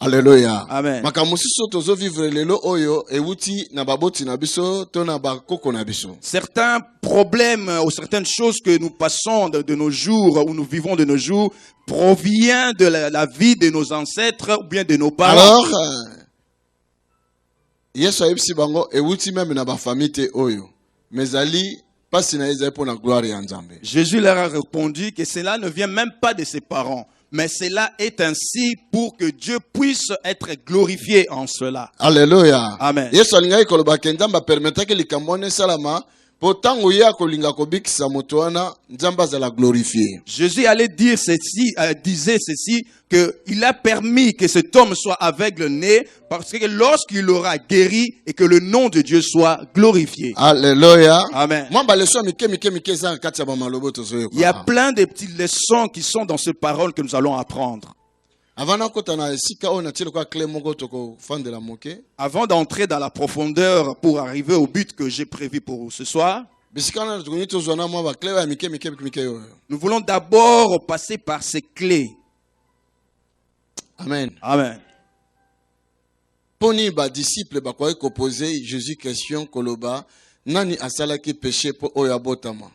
Alléluia. Amen. Makamusiso tozo vivre lelo oyo ewuti na baboti na biso to na bakoko na biso. Certains problèmes ou certaines choses que nous passons de nos jours, où nous vivons de nos jours, provient de la vie de nos ancêtres ou bien de nos parents. Alors, Yesu ayebisi bango ewuti même na ba famille te oyo. Mezali pasi na ezali pour la gloire ya Nzambe. Jésus leur a répondu que cela ne vient même pas de ses parents, mais cela est ainsi pour que Dieu puisse être glorifié en cela. Alléluia. Amen. Yesu alingai koloba ke Nzambe permettre que likambo salama pourtant oya kolinga kobikisa moto wana Nzambe azala glorifié. Jésus allait dire ceci, disait ceci, que il a permis que cet homme soit aveugle-né parce que lorsqu'il aura guéri et que le nom de Dieu soit glorifié. Alléluia. Amen. Il y a plein de petites leçons qui sont dans ces paroles que nous allons apprendre. Avant d'entrer dans la profondeur pour arriver au but que j'ai prévu pour ce soir, nous voulons d'abord passer par ces clés. Amen. Amen. Poni ba disciple ba kwa ko poser Jésus question koloba nani asalaki péché po oya botama.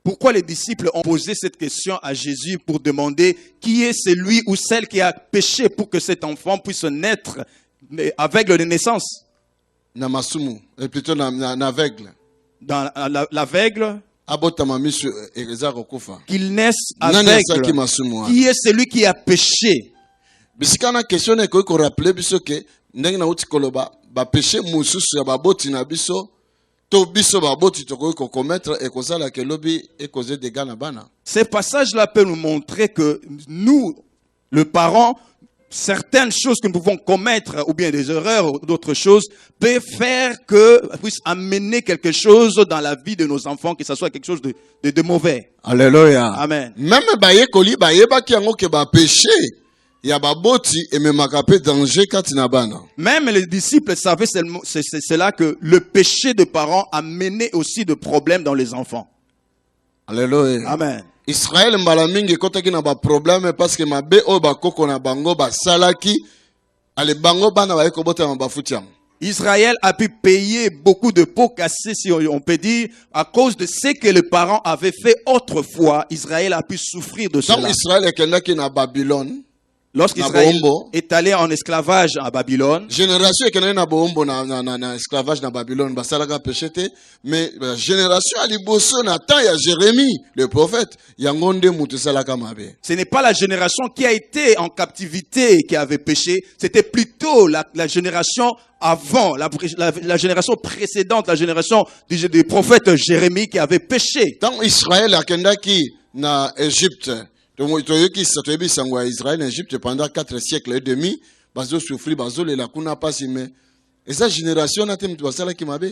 Pourquoi les disciples ont posé cette question à Jésus pour demander qui est celui ou celle qui a péché pour que cet enfant puisse naître aveugle de naissance? Na masumu, et plutôt na aveugle. Dans l'aveugle, qu'il naisse aveugle. Qui est celui qui a péché? Bisikana question ne ko rappeler biso ke ndenge na uti koloba ba péché mususu ya baboti na biso to biso baboti to ko commettre et kozala ke lobi et causer des dégâts na bana. Ces passages-là peuvent nous montrer que nous, le parent, certaines choses que nous pouvons commettre ou bien des erreurs ou d'autres choses peuvent faire que puisse amener quelque chose dans la vie de nos enfants, que ce soit quelque chose de mauvais. Alléluia. Amen. Même baye koli baye ba ki yango ke ba péché ya baboti et même makape danger katina bana. Même les disciples savaient c'est là que le péché de parents a mené aussi de problèmes dans les enfants. Alléluia. Amen. Israël mbala mingi kotaki na ba problème parce que mabe o ba koko na bango ba salaki ale bango bana ba ko bota ba futiam. Israël a pu payer beaucoup de pots cassés, si on peut dire, à cause de ce que les parents avaient fait autrefois. Israël a pu souffrir de cela. Donc Israël est na Babylone. Lorsqu'Israël est allé en esclavage à Babylone, génération qui na bombo na esclavage na Babylone basalaka péché mais génération ali bosso na temps ya Jérémie le prophète yangonde mutu salaka mabe. Ce n'est pas la génération qui a été en captivité qui avait péché, c'était plutôt la génération avant, la génération précédente, la génération du prophète Jérémie qui avait péché. Tant Israël akendaki na Égypte, Israël en Égypte pendant 4 siècles et demi, bazo souffri, bazo le lakuna pasi mais et sa génération n'a pas basala ki mabe.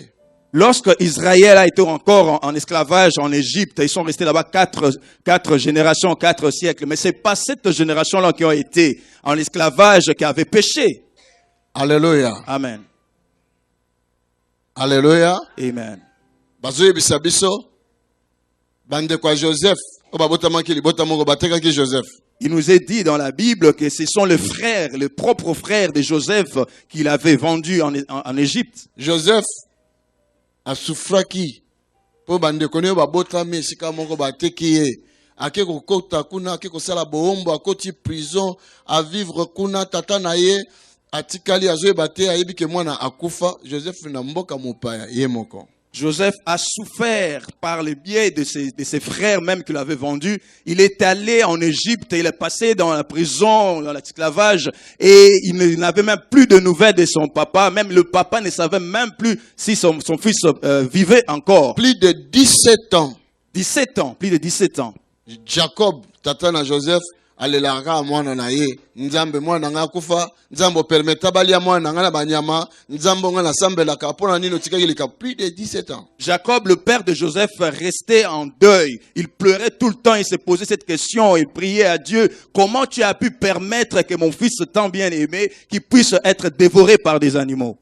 Lorsque Israël a été encore en esclavage en Égypte, ils sont restés là-bas 4 générations, 4 siècles, mais c'est pas cette génération-là qui ont été en esclavage qui avait péché. Alléluia. Amen. Alléluia. Amen. Bazo yebisa biso bande kwa Joseph. Il nous est dit dans la Bible que ce sont les frères, les propres frères de Joseph qu'il avait vendus en Égypte. Joseph a souffraki po bande konyo ba botami sika moko ba tekiye akeko kota kuna akeko sala boombo akoti prison à vivre kuna tata na ye atikali azoe bate ayebi ke mwana akufa. Joseph na mboka mopaya ye moko. Joseph a souffert par le biais de ses frères même qu'il avait vendus. Il est allé en Égypte, il est passé dans la prison, dans l'esclavage, et il n'avait même plus de nouvelles de son papa. Même le papa ne savait même plus si son fils vivait encore. Plus de 17 ans. 17 ans, plus de 17 ans. Jacob, tatana Joseph, alelaka mwana na ye nzambe mwana nga kufa nzambo permetta balia mwana nga na banyama nzambo nga na sambelaka pona nino tikaki plus de 17 ans. Jacob, le père de Joseph, restait en deuil. Il pleurait tout le temps, il se posait cette question, il priait à Dieu, comment tu as pu permettre que mon fils tant bien aimé qu'il puisse être dévoré par des animaux?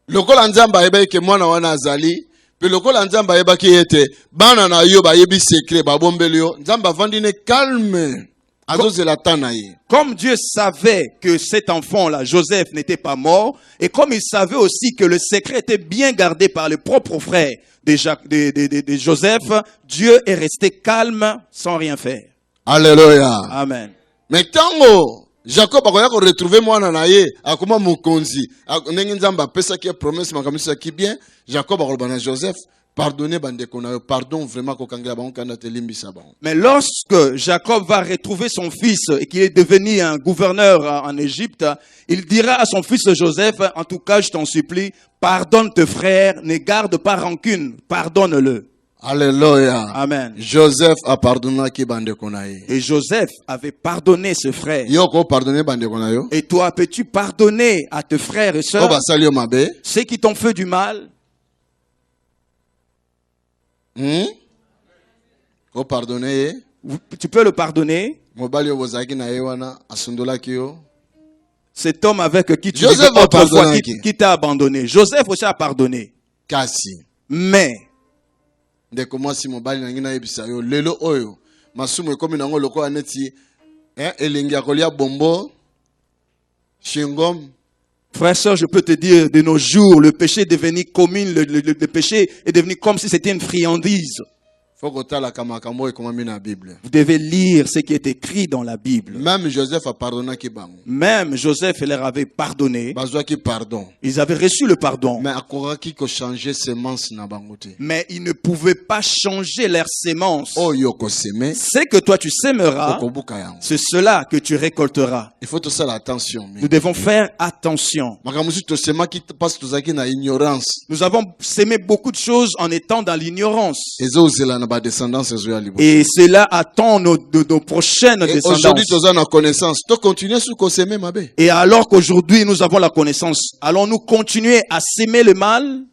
Lokola nzamba ayebaki ke mwana wana azali pe lokola nzamba ayebaki ete bana na yo bayebi secret babombeli yo nzamba vandi ne calme azozela temps na ye. Comme Dieu savait que cet enfant-là, Joseph, n'était pas mort, et comme il savait aussi que le secret était bien gardé par les propres frères de Joseph, Dieu est resté calme sans rien faire. Alléluia. Amen. Mais tango Jacob akoya ko retrouver mwana na ye akoma mokonzi ndenge nzamba apesa ki promesse makamisa ki bien Jacob akoloba na Joseph pardonnez bandeko na yo pardon vraiment kokangela bango kanda te limbisa bango. Mais lorsque Jacob va retrouver son fils et qu'il est devenu un gouverneur en Égypte, il dira à son fils Joseph, en tout cas je t'en supplie, pardonne tes frères, ne garde pas rancune, pardonne-le. Alléluia. Amen. Joseph a pardonné ki bandeko na ye. Et Joseph avait pardonné ses frères. Yo ko pardonner bandeko na yo. Et toi, peux-tu pardonner à tes frères et sœurs ceux qui t'ont fait du mal? Ko pardonner. Tu peux le pardonner. Mobali yo bozaki na ye wana asundolaki yo. Cet homme avec qui tu Joseph vivais autrefois, pardonné. qui t'a abandonné. Joseph aussi a pardonné. Kasi. Mais Ndeko mwasi mobali na ngina yebisa yo lelo oyo masumu ekomi nango lokola neti elengi akolia bombo shingom. frère, sœur, je peux te dire, de nos jours, le péché est devenu commun, le péché est devenu comme si c'était une friandise. Faut que tala kamakambo ekomami na Bible. Vous devez lire ce qui est écrit dans la Bible. Même Joseph a pardonné ki bango. Même Joseph leur avait pardonné. Bazwa ki pardon. Ils avaient reçu le pardon. Mais akoraki ko changer semence na bango te. Mais ils ne pouvaient pas changer leur sémence. Oh yoko seme. C'est que toi tu sèmeras, Okobuka yango. c'est cela que tu récolteras. Il faut tout ça attention. Nous devons faire attention. Makamusi to sema ki parce to zaki na ignorance. Nous avons sémé beaucoup de choses en étant dans l'ignorance. Ezo zela na ba descendance ezo ya libo. Et cela attend nos prochaines Aujourd'hui descendances. toza na connaissance. To continuer sur ko seme mabe. Et alors qu'aujourd'hui nous avons la connaissance, allons-nous continuer à s'aimer le mal?